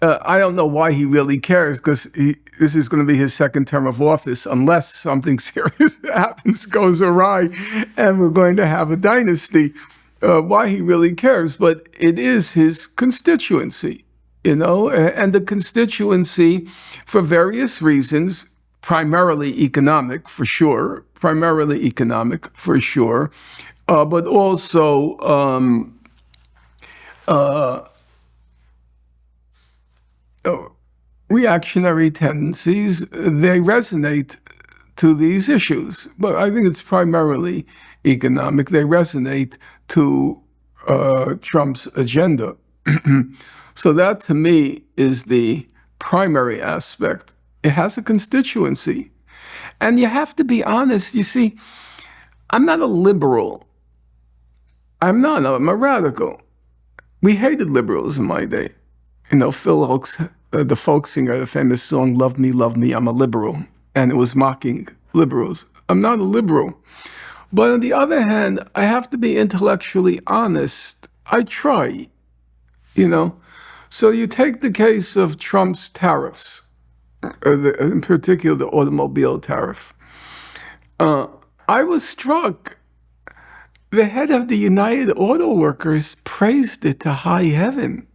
I don't know why he really cares, because this is going to be his second term of office, unless something serious happens, goes awry, and we're going to have a dynasty. Why he really cares, but it is his constituency, and the constituency, for various reasons, primarily economic, for sure, but also reactionary tendencies, they resonate to these issues. But I think it's primarily economic. They resonate to Trump's agenda. So that, to me, is the primary aspect. It has a constituency. And you have to be honest. You see, I'm not a liberal. I'm a radical. We hated liberals in my day. Phil Oakes, the folk singer, the famous song, Love Me, I'm a liberal. And it was mocking liberals. I'm not a liberal. But on the other hand, I have to be intellectually honest. I try, So you take the case of Trump's tariffs, in particular the automobile tariff. I was struck. The head of the United Auto Workers praised it to high heaven.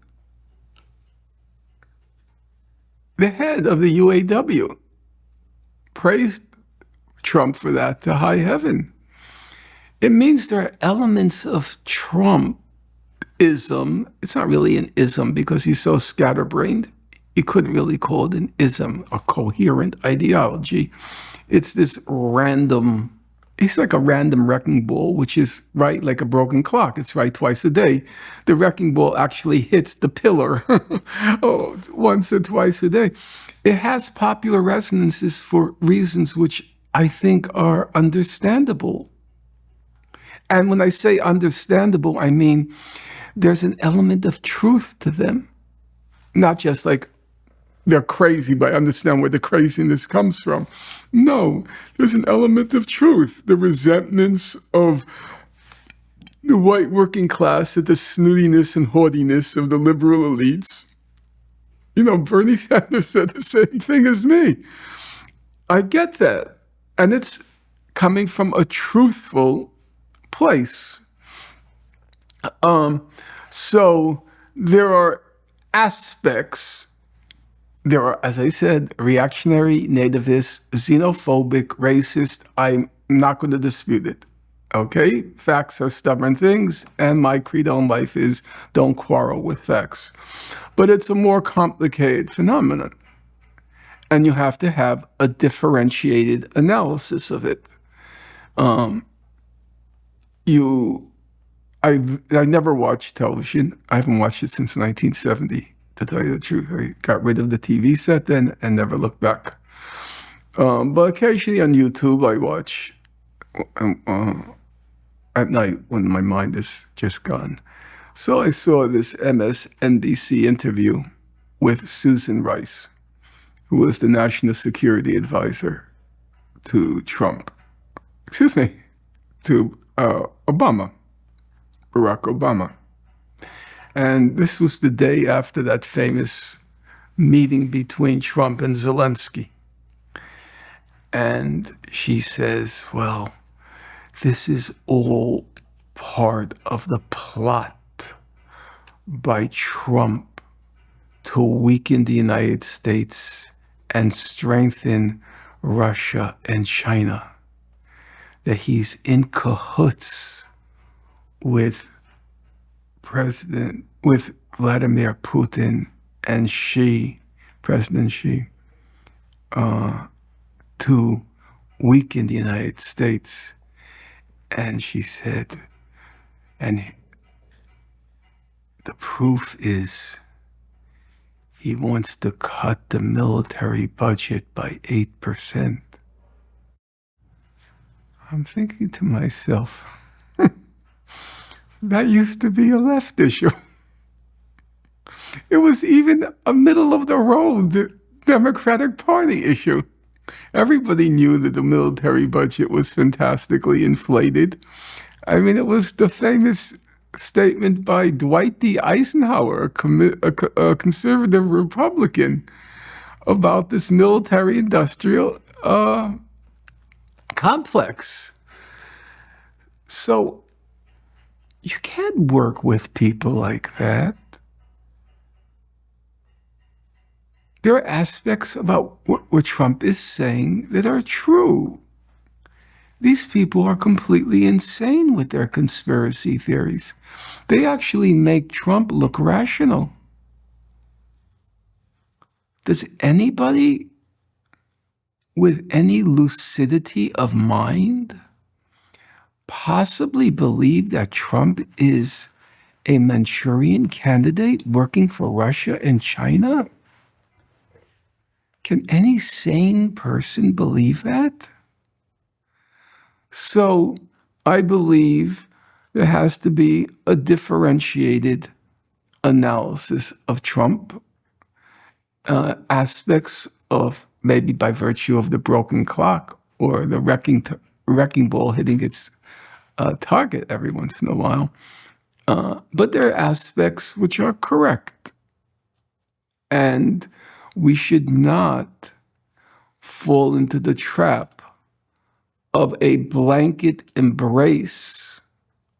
The head of the UAW praised Trump for that to high heaven. It means there are elements of Trumpism. It's not really an ism because he's so scatterbrained. You couldn't really call it an ism, a coherent ideology. It's this random, it's like a random wrecking ball, which is right like a broken clock. It's right twice a day. The wrecking ball actually hits the pillar once or twice a day. It has popular resonances for reasons which I think are understandable. And when I say understandable, I mean there's an element of truth to them. Not just like they're crazy, but I understand where the craziness comes from. No, there's an element of truth. The resentments of the white working class at the snootiness and haughtiness of the liberal elites. Bernie Sanders said the same thing as me. I get that. And it's coming from a truthful place. So there are aspects. There are, as I said, reactionary, nativist, xenophobic, racist. I'm not going to dispute it. Okay? Facts are stubborn things, and my credo in life is don't quarrel with facts. But it's a more complicated phenomenon. And you have to have a differentiated analysis of it. I never watched television. I haven't watched it since 1970, to tell you the truth. I got rid of the TV set then and never looked back. But occasionally on YouTube, I watch at night when my mind is just gone. So I saw this MSNBC interview with Susan Rice, who was the national security advisor to Obama, Barack Obama. And this was the day after that famous meeting between Trump and Zelensky. And she says, well, this is all part of the plot by Trump to weaken the United States and strengthen Russia and China. That he's in cahoots with Vladimir Putin and President Xi, to weaken the United States. And she said, and the proof is he wants to cut the military budget by 8%. I'm thinking to myself, that used to be a left issue. It was even a middle-of-the-road Democratic Party issue. Everybody knew that the military budget was fantastically inflated. I mean, it was the famous statement by Dwight D. Eisenhower, a conservative Republican, about this military-industrial complex. So you can't work with people like that. There are aspects about what Trump is saying that are true. These people are completely insane with their conspiracy theories. They actually make Trump look rational. Does anybody with any lucidity of mind possibly believe that Trump is a Manchurian candidate working for Russia and China? Can any sane person believe that? So I believe there has to be a differentiated analysis of Trump, aspects of, maybe by virtue of the broken clock or the wrecking ball hitting its target every once in a while. But there are aspects which are correct. And we should not fall into the trap of a blanket embrace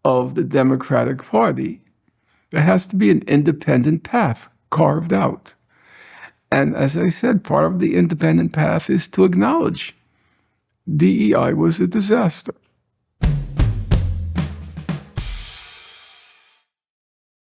of the Democratic Party. There has to be an independent path carved out. And as I said, part of the independent path is to acknowledge DEI was a disaster.